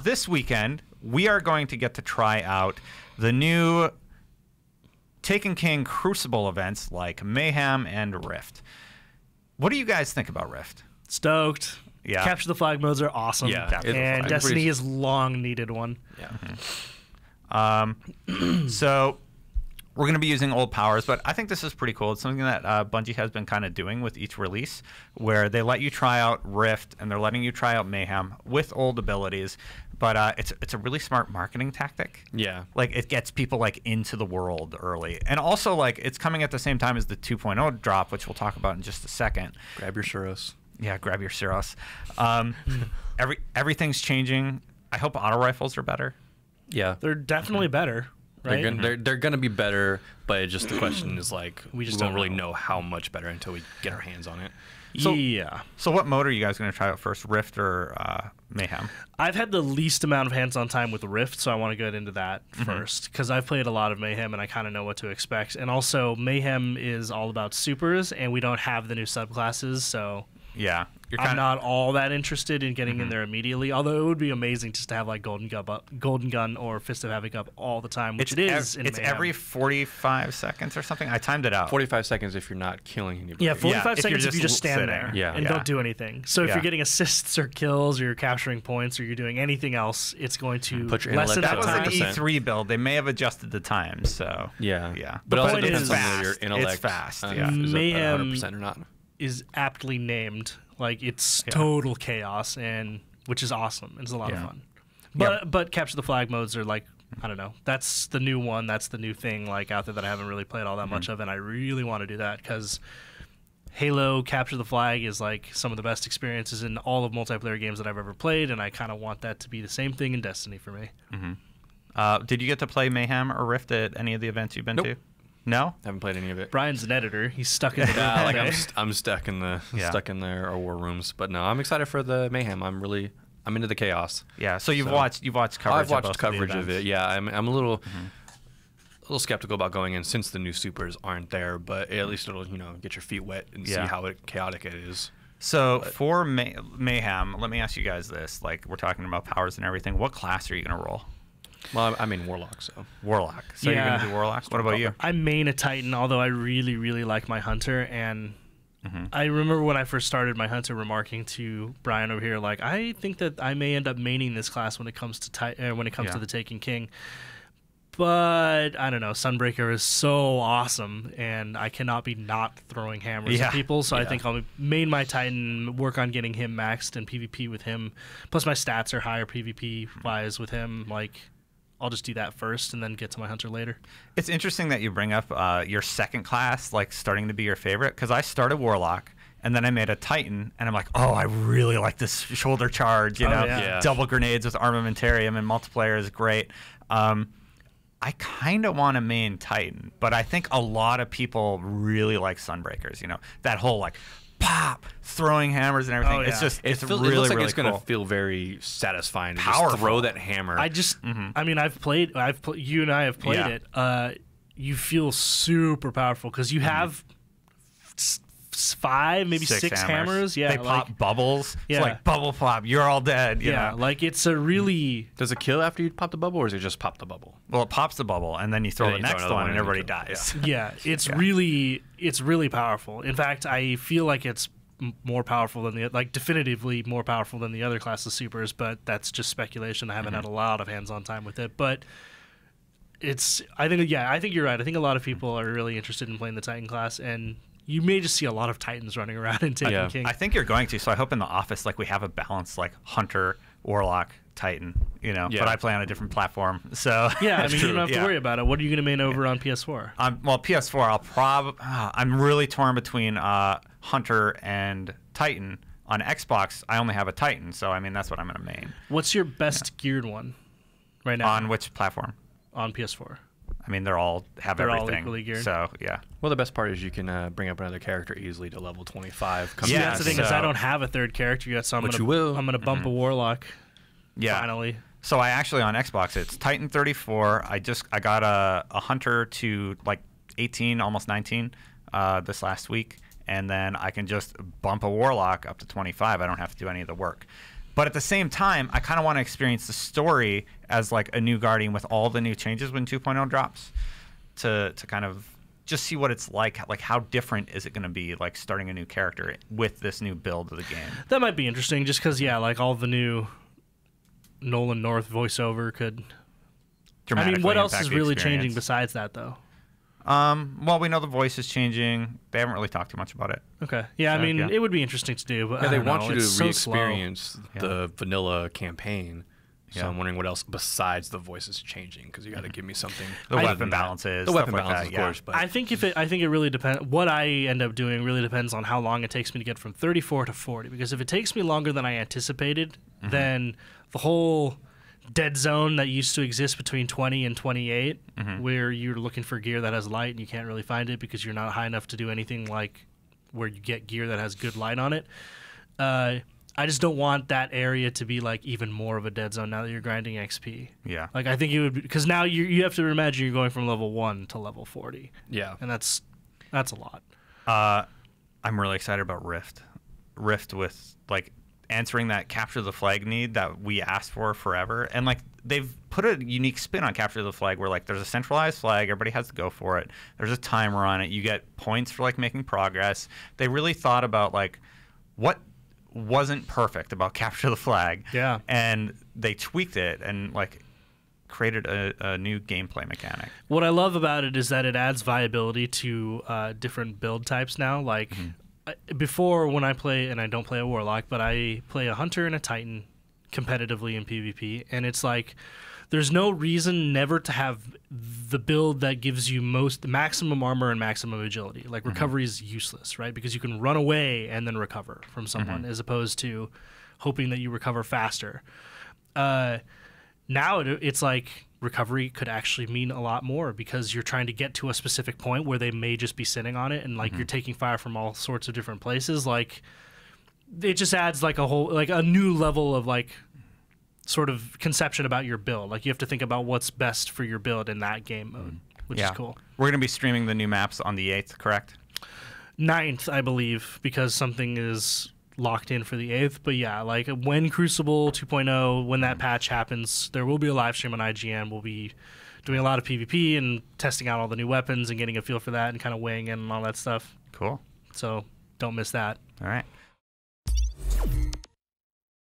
this weekend, we are going to get to try out the new Taken King Crucible events like Mayhem and Rift. What do you guys think about Rift? Stoked. Yeah. Capture the flag modes are awesome. Yeah. And Destiny is long needed one. Yeah. So we're going to be using old powers, but I think this is pretty cool. It's something that Bungie has been kind of doing with each release, where they let you try out Rift and they're letting you try out Mayhem with old abilities. But it's a really smart marketing tactic. Yeah. Like, it gets people, like, into the world early. And also, like, it's coming at the same time as the 2.0 drop, which we'll talk about in just a second. Grab your churros. Yeah, grab your Syros. Everything's changing. I hope auto rifles are better. Yeah. They're definitely better, right? They're gonna be better, but it just the question is like we just don't don't really know. know how much better until we get our hands on it. So, yeah. So what mode are you guys going to try out first, Rift or Mayhem? I've had the least amount of hands-on time with Rift, so I want to get into that first, because I've played a lot of Mayhem and I kind of know what to expect. And also, Mayhem is all about supers, and we don't have the new subclasses, so Yeah. I'm not all that interested in getting in there immediately, although it would be amazing just to have like Golden Gun or Fist of Havoc up all the time, which it's in It's Mayhem. every 45 seconds or something. I timed it out. 45 seconds if you're not killing anybody. Yeah, 45 if seconds you're if you just stand sitting. there Yeah. and Yeah. don't do anything. So if Yeah. you're getting assists or kills or you're capturing points or you're doing anything else, it's going to Put your lessen intellect that That was time. an E3 build. They may have adjusted the times, so Yeah. yeah. But The also point depends is on fast. your It's intellect. fast, yeah. Is it Mayhem 100% or not. Is aptly named. Like, it's total chaos, and which is awesome. It's a lot of fun. But capture the flag modes are like, I don't know. That's the new one. That's the new thing like out there that I haven't really played all that much of, and I really want to do that because Halo Capture the Flag is like some of the best experiences in all of multiplayer games that I've ever played, and I kind of want that to be the same thing in Destiny for me. Did you get to play Mayhem or Rift at any of the events you've been to? No? Haven't played any of it. Brian's an editor. He's stuck in the Yeah, like day. I'm stuck in the war rooms. But no, I'm excited for the Mayhem. I'm into the chaos. Yeah. So you've watched coverage. I've watched of both coverage the of it. events. Yeah, I'm a little skeptical about going in since the new supers aren't there. But at least it'll get your feet wet and see how chaotic it is. So for Mayhem, let me ask you guys this: like, we're talking about powers and everything. What class are you going to roll? Well, I mean Warlock, so Warlock. So you're going to do Warlock. What about you? I main a Titan, although I really, really like my Hunter. And I remember when I first started my Hunter remarking to Brian over here, like, I think that I may end up maining this class when it comes to to the Taken King. But I don't know. Sunbreaker is so awesome, and I cannot be not throwing hammers at people. So I think I'll main my Titan, work on getting him maxed and PvP with him. Plus my stats are higher PvP wise with him. Like, I'll just do that first and then get to my Hunter later. It's interesting that you bring up your second class, like, starting to be your favorite, because I started Warlock, and then I made a Titan, and I'm like, oh, I really like this shoulder charge, double grenades with armamentarium, and multiplayer is great. I kind of want to main Titan, but I think a lot of people really like Sunbreakers, that whole, like, pop, throwing hammers and everything. Oh, yeah. it's it really, looks like really it's going to cool. feel very satisfying to Powerful. just throw that hammer. I just, I mean, you and I have played it. You feel super powerful because you have 5, maybe 6 hammers. Yeah, they pop bubbles. Yeah. It's like bubble pop. You're all dead. You know? Like it's a really. Does it kill after you pop the bubble, or is it just pop the bubble? Well, it pops the bubble, and then you throw the then you throw next another one, one and and everybody you dies. Yeah, it's really powerful. In fact, I feel like it's more powerful than definitively more powerful than the other class of supers, but that's just speculation. I haven't had a lot of hands-on time with it, but I think you're right. I think a lot of people are really interested in playing the Titan class, and you may just see a lot of Titans running around in Taken King. I think you're going to, so I hope in the office, like, we have a balance, like Hunter, Warlock, Titan, but I play on a different platform, so yeah, I mean, you don't have to worry about it. What are you going to main over on PS4? Well, PS4, I'm really torn between Hunter and Titan. On Xbox, I only have a Titan, so I mean, that's what I'm going to main. What's your best geared one right now? On which platform? On PS4. I mean, they're all everything. All equally geared. So, yeah. Well, the best part is you can bring up another character easily to level 25. Yeah, that's the thing is I don't have a third character yet, so I'm going to bump a Warlock. Yeah. Finally. So I actually, on Xbox, it's Titan 34. I got a Hunter to like 18, almost 19 this last week, and then I can just bump a Warlock up to 25. I don't have to do any of the work. But at the same time, I kind of want to experience the story as like a new Guardian with all the new changes when 2.0 drops, to kind of just see what it's like how different is it going to be, like starting a new character with this new build of the game. That might be interesting, just because like all the new Nolan North voiceover could. I mean, what else is really changing besides that, though? Well, we know the voice is changing. They haven't really talked too much about it. Okay. Yeah, so, I mean, it would be interesting to do, but they want you to re-experience the vanilla campaign. So I'm wondering what else besides the voices changing, because you got to give me something. The weapon balances. The weapon balances, of course. But I think it really depends. What I end up doing really depends on how long it takes me to get from 34 to 40. Because if it takes me longer than I anticipated, then the whole dead zone that used to exist between 20 and 28, where you're looking for gear that has light and you can't really find it because you're not high enough to do anything like where you get gear that has good light on it. I just don't want that area to be like even more of a dead zone now that you're grinding XP. Yeah. Like I think it would, because now you have to imagine you're going from level 1 to level 40. Yeah. And that's a lot. I'm really excited about Rift. Rift with like answering that capture the flag need that we asked for forever. And like they've put a unique spin on capture the flag where like there's a centralized flag, everybody has to go for it. There's a timer on it. You get points for like making progress. They really thought about like what wasn't perfect about capture the flag. Yeah. And they tweaked it and like created a new gameplay mechanic. What I love about it is that it adds viability to different build types now. Like before, when I play, and I don't play a Warlock, but I play a Hunter and a Titan competitively in PvP, and it's like there's no reason never to have the build that gives you maximum armor and maximum agility. Like recovery is useless, right? Because you can run away and then recover from someone as opposed to hoping that you recover faster. Now it's like recovery could actually mean a lot more because you're trying to get to a specific point where they may just be sitting on it, and like you're taking fire from all sorts of different places. Like it just adds like a new level of like sort of conception about your build. Like you have to think about what's best for your build in that game mode, which is cool. We're going to be streaming the new maps on the 8th, correct? 9th, I believe, because something is locked in for the 8th. But yeah, like when Crucible 2.0, when that patch happens, there will be a live stream on IGN. We'll be doing a lot of PvP and testing out all the new weapons and getting a feel for that and kind of weighing in on all that stuff. Cool. So don't miss that. All right.